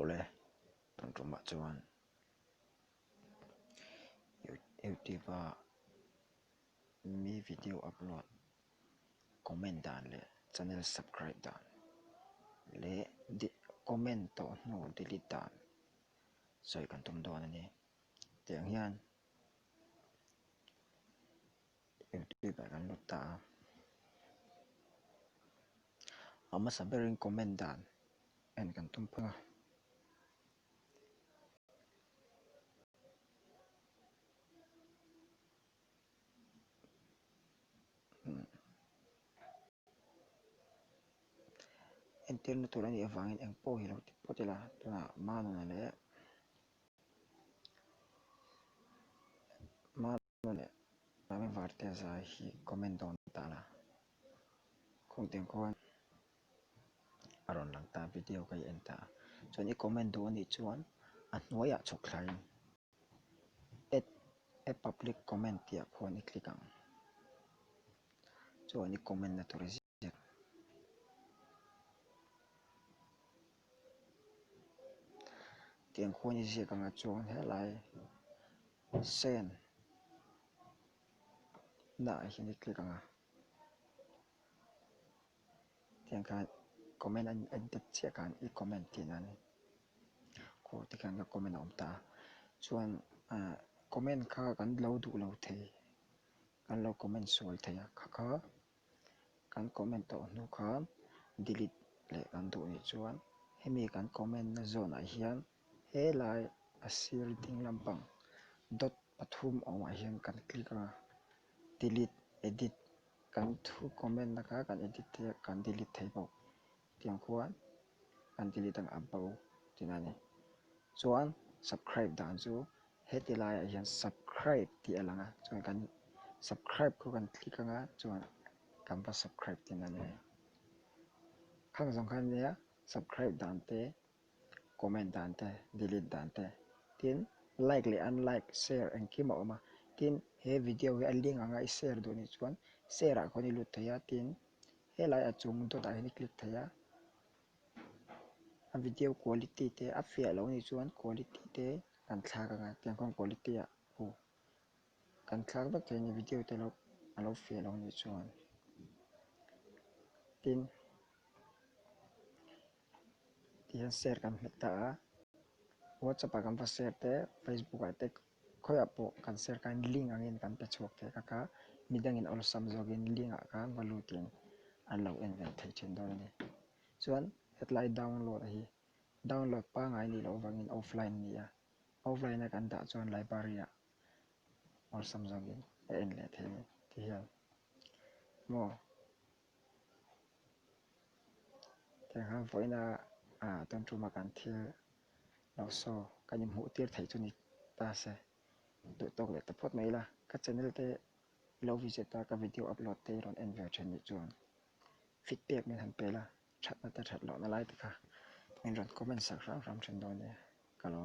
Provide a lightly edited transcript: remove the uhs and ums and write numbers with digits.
ole ton roma chuan YouTube mi video upload comment dan le channel subscribe dan le comment to no delete dan soi kan tum don ani tiang hian YouTube kan lutta ama saberin comment dan en kan tum pa internet to ani awangin eng po hi lo ti potela tuna manu na le kami varte sa hi comment don tala kung tiang kon aron lang ta video kay enta chuan i comment do ani chuan a hnuaiah chawk thlai e public comment tia khon i click ang chuan i comment na tur tiang khon i ziak anga chuan helai send na hi ni click anga tiang khan comment an edit chia kan i comment tin an ko ti kan ga comment om ta chuan comment kha kan lo du lo thei kan lo comment sol thei kha kan comment to nu khan delete le kan du ni chuan hemi kan comment na zone a hian helai a sir ding lampang dot pathum awma hian kan click anga delete edit kan thu comment na kha kan edit thei kan delete thei bo tiang khuan kan delete ang abo tinani chuan subscribe dan chu hetilai a hian subscribe ti alanga chuan kan subscribe ko kan click anga chuan kan pa subscribe tinani khang jong khan nia subscribe dan te comment dan te delete dan te tin like le unlike share and kim ma tin he video we a link anga I share do ni chuan share a khoni lut thaya tin helai a chung to da ni click thaya a video quality te a fia lo ni chuan quality te kan thlak anga tiang khong quality a kan thlak ba ke ni video te lo alo fia lo ni chuan tin tian share kan ta WhatsApp kan pa share te Facebook a te khoya po kan share kan link angin kan pe chok te kaka midangin ol samjogin link a kan valutin alo en kan thei chen don ni chuan hetlai download hi download pa ngai ni lo wangin offline ni a offline a kan da chuan library a ol samjogin en le the ni ti hian mo te han foina ton tuma kan thil lo so kan im hu tir thei chu ni ta se tu tok le ta phot mai la ka channel te lo visit ta ka video upload te ron en ver chen ni chuan feedback min han pela that na ta that lo na lai ta kha in ron comment sak ram chen do ne ka lo